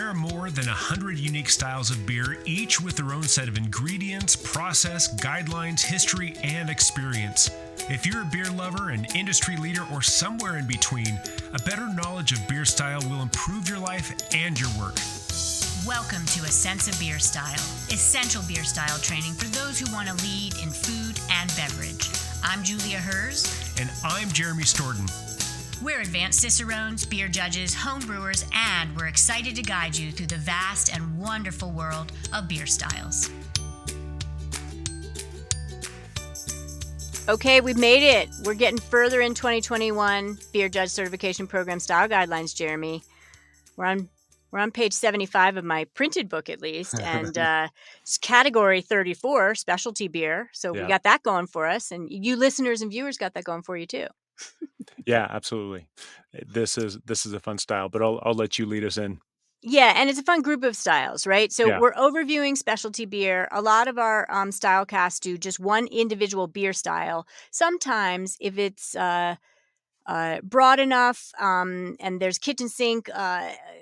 There are more than 100 unique styles of beer, each with their own set of ingredients, process, guidelines, history, and experience. If you're a beer lover, an industry leader, or somewhere in between, a better knowledge of beer style will improve your life and your work. Welcome to A Sense of Beer Style, essential beer style training for those who want to lead in food and beverage. I'm Julia Herz. And I'm Jeremy Storton. We're advanced Cicerones, beer judges, home brewers, and we're excited to guide you through the vast and wonderful world of beer styles. Okay, we've made it. We're getting further in 2021 Beer Judge Certification Program Style Guidelines, Jeremy. We're on page 75 of my printed book, at least, and it's category 34, specialty beer. So we got that going for us, and you listeners and viewers got that going for you too. Yeah, absolutely. This is a fun style, but I'll let you lead us in. Yeah, and it's a fun group of styles, right? So Yeah. we're overviewing specialty beer. A lot of our Stylecasts do just one individual beer style. Sometimes, if it's broad enough and there's kitchen sink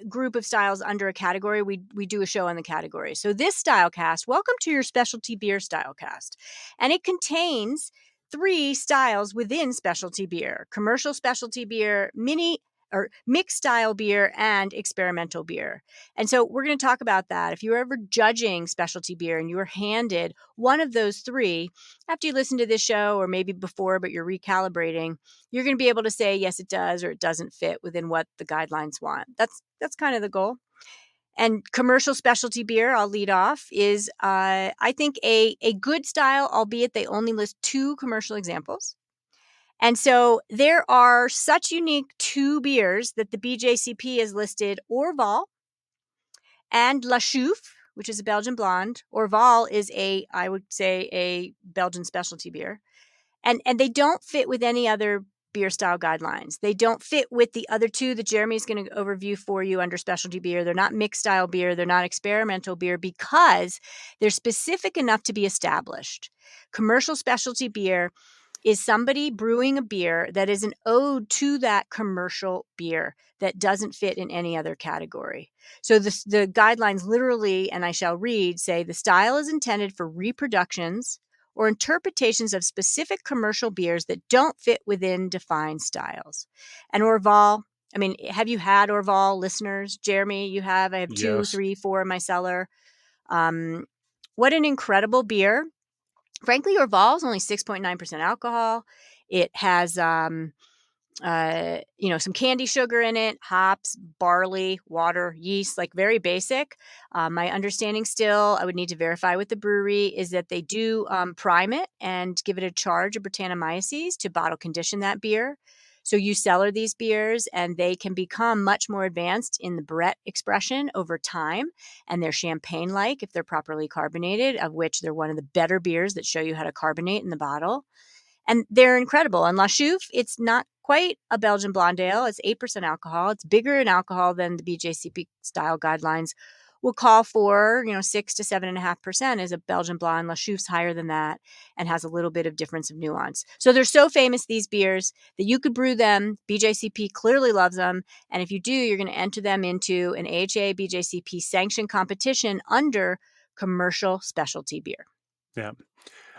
group of styles under a category, we do a show on the category. So this Stylecast, welcome to your specialty beer Stylecast. And it contains 3 styles within specialty beer: commercial specialty beer, mini or mixed style beer, and experimental beer. And so we're going to talk about that. If you're ever judging specialty beer and you were handed one of those 3 after you listen to this show, or maybe before, but you're recalibrating, you're going to be able to say, yes, it does, or it doesn't fit within what the guidelines want. That's kind of the goal. And commercial specialty beer, I'll lead off, is I think a good style, albeit they only list 2 commercial examples. And so there are such unique 2 beers that the BJCP has listed: Orval and La Chouffe, which is a Belgian blonde. Orval is I would say, a Belgian specialty beer. And they don't fit with any other beer style guidelines. They don't fit with the other 2 that Jeremy's going to overview for you under specialty beer. They're not mixed style beer. They're not experimental beer because they're specific enough to be established. Commercial specialty beer is somebody brewing a beer that is an ode to that commercial beer that doesn't fit in any other category. So the guidelines literally, and I shall read, say the style is intended for reproductions or interpretations of specific commercial beers that don't fit within defined styles. And Orval, I mean, have you had Orval, listeners? Jeremy, you have. I have 2, Yes. 3, 4 in my cellar. What an incredible beer. Frankly, Orval is only 6.9% alcohol. It has, some candy sugar in it, hops, barley, water, yeast, like very basic. My understanding still, I would need to verify with the brewery, is that they do prime it and give it a charge of Brettanomyces to bottle condition that beer. So you cellar these beers and they can become much more advanced in the Brett expression over time. And they're champagne-like if they're properly carbonated, of which they're one of the better beers that show you how to carbonate in the bottle. And they're incredible. And La Chouffe, it's not quite a Belgian blonde ale. It's 8% alcohol. It's bigger in alcohol than the BJCP style guidelines will call for. 6 to 7.5% is a Belgian blonde. La Chouffe's higher than that and has a little bit of difference of nuance. So they're so famous, these beers, that you could brew them. BJCP clearly loves them. And if you do, you're going to enter them into an AHA BJCP sanctioned competition under commercial specialty beer. Yeah.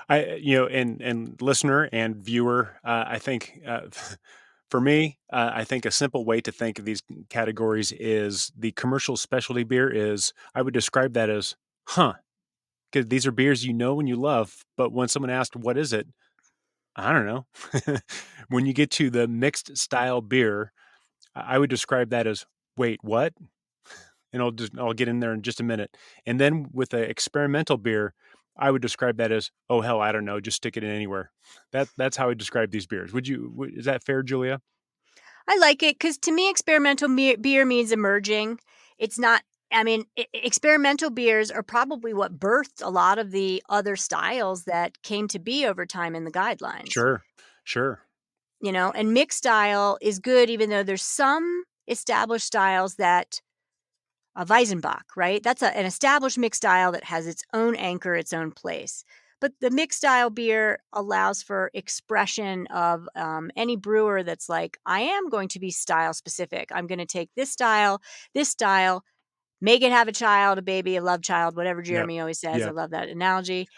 And listener and viewer, I think for me, I think a simple way to think of these categories is the commercial specialty beer is, I would describe that as, because these are beers you know and you love, but when someone asked, what is it? I don't know. When you get to the mixed style beer, I would describe that as, wait, what? And I'll get in there in just a minute. And then with the experimental beer, I would describe that as, oh hell, I don't know, just stick it in anywhere. That's how I describe these beers. Is that fair, Julia? I like it because to me, experimental beer means emerging. It's not, experimental beers are probably what birthed a lot of the other styles that came to be over time in the guidelines. Sure. And mixed style is good, even though there's some established styles that Weizenbach, right? That's an established mixed style that has its own anchor, its own place. But the mixed style beer allows for expression of any brewer that's like, I am going to be style specific. I'm going to take this style, make it have a child, a baby, a love child, whatever Yep. Jeremy always says. I Yep. love that analogy.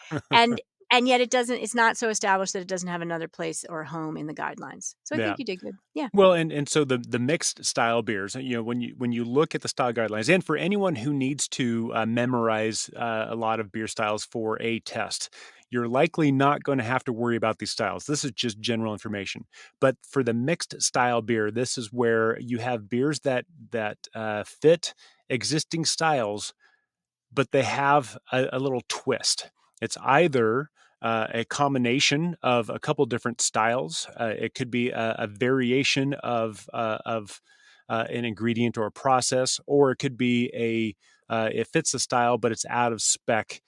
And yet it's not so established that it doesn't have another place or home in the guidelines. So I Yeah. think you did good. Yeah. Well, and so the mixed style beers, when you look at the style guidelines, and for anyone who needs to memorize a lot of beer styles for a test, you're likely not going to have to worry about these styles. This is just general information. But for the mixed style beer, this is where you have beers that fit existing styles, but they have a little twist. It's either a combination of a couple different styles. It could be a variation of an ingredient or a process, or it could be it fits the style, but it's out of spec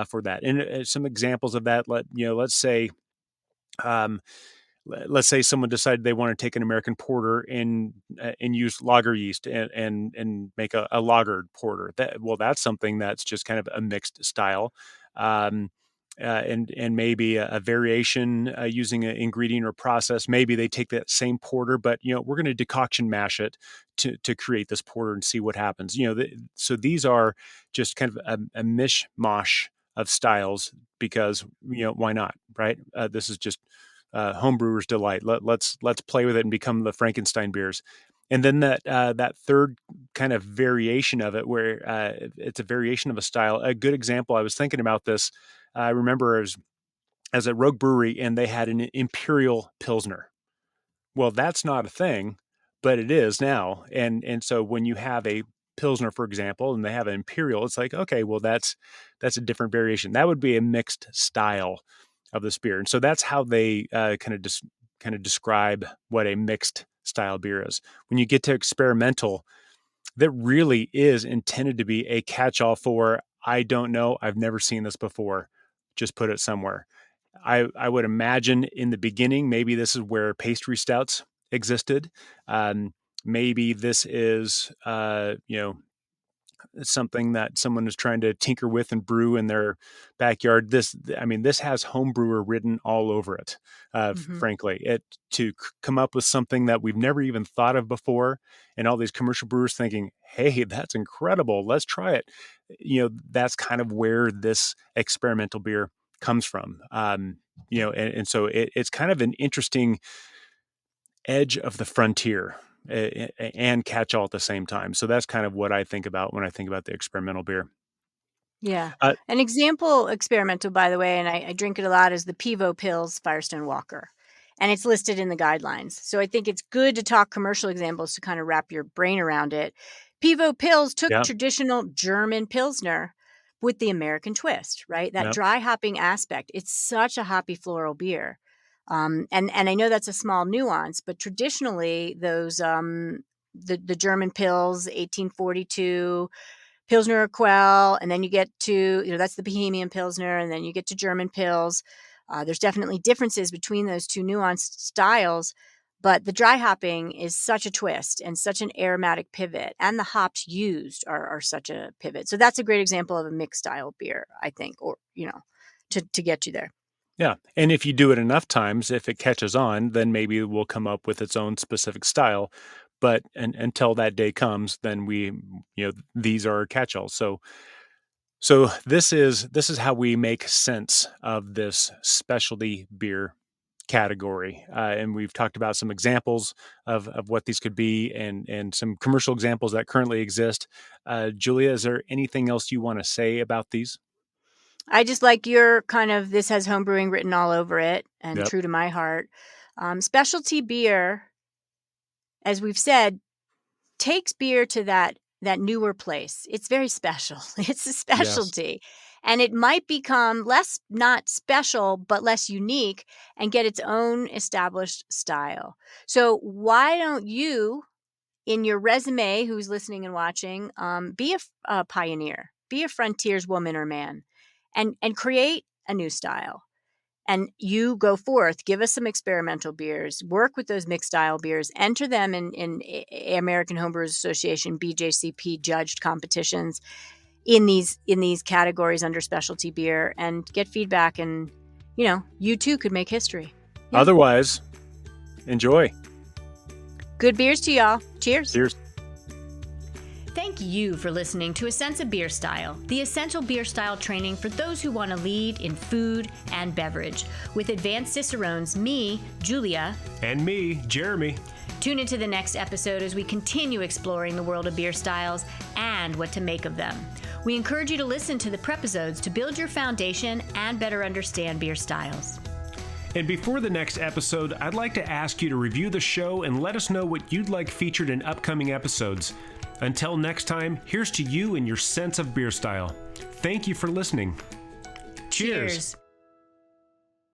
for that. And some examples of that, um, let's say someone decided they want to take an American porter and use lager yeast and make a lagered porter. That's something that's just kind of a mixed style. And maybe a variation using an ingredient or process. Maybe they take that same porter, but we're going to decoction mash it to create this porter and see what happens. So these are just kind of a mishmash of styles because why not, right? This is just homebrewer's delight. Let's play with it and become the Frankenstein beers. And then that third kind of variation of it, where it's a variation of a style. A good example, I was thinking about this. I remember as a Rogue Brewery, and they had an Imperial Pilsner. Well, that's not a thing, but it is now. And so when you have a Pilsner, for example, and they have an Imperial, it's like, okay, well, that's a different variation. That would be a mixed style of this beer. And so that's how they kind of describe what a mixed style beer is. When you get to experimental, that really is intended to be a catch-all for, I don't know, I've never seen this before. Just put it somewhere. I would imagine in the beginning, maybe this is where pastry stouts existed. Maybe this is, something that someone is trying to tinker with and brew in their backyard. This has homebrewer written all over it. Frankly, come up with something that we've never even thought of before, and all these commercial brewers thinking, "Hey, that's incredible. Let's try it." That's kind of where this experimental beer comes from. And so it's kind of an interesting edge of the frontier and catch all at the same time. So that's kind of what I think about when I think about the experimental beer. Yeah. Uh, An example experimental, by the way, and I drink it a lot, is the Pivo Pils Firestone Walker. And it's listed in the guidelines. So I think it's good to talk commercial examples to kind of wrap your brain around it. Pivo Pils took yeah, traditional German Pilsner with the American twist, right? That yeah, dry hopping aspect. It's such a hoppy floral beer. And I know that's a small nuance, but traditionally those the German Pils, 1842, Pilsner Urquell, and then you get to, that's the Bohemian Pilsner, and then you get to German Pils. There's definitely differences between those two nuanced styles, but the dry hopping is such a twist and such an aromatic pivot, and the hops used are such a pivot. So that's a great example of a mixed style beer, I think, or, to get you there. yeah. And if you do it enough times, if it catches on, then maybe it will come up with its own specific style. But until that day comes, then these are catch-alls. So this is how we make sense of this specialty beer category. And we've talked about some examples of what these could be and some commercial examples that currently exist. Julia, is there anything else you want to say about these? I just like your kind of, this has homebrewing written all over it and Yep. true to my heart. Specialty beer, as we've said, takes beer to that newer place. It's very special. It's a Yes. specialty. And it might become not special, but less unique and get its own established style. So why don't you, in your resume, who's listening and watching, be a pioneer, be a frontierswoman woman or man, and create a new style. And you go forth, give us some experimental beers, work with those mixed style beers, enter them in American Homebrewers Association, BJCP judged competitions in these categories under specialty beer, and get feedback. And, you too could make history. Yeah. Otherwise, enjoy. Good beers to y'all. Cheers. Cheers. Thank Thank you for listening to A Sense of Beer Style, the essential beer style training for those who want to lead in food and beverage. With Advanced Cicerones, me, Julia, And me, Jeremy. Tune into the next episode as we continue exploring the world of beer styles and what to make of them. We encourage you to listen to the prepisodes to build your foundation and better understand beer styles. And before the next episode, I'd like to ask you to review the show and let us know what you'd like featured in upcoming episodes. Until next time, here's to you and your sense of beer style. Thank you for listening. Cheers.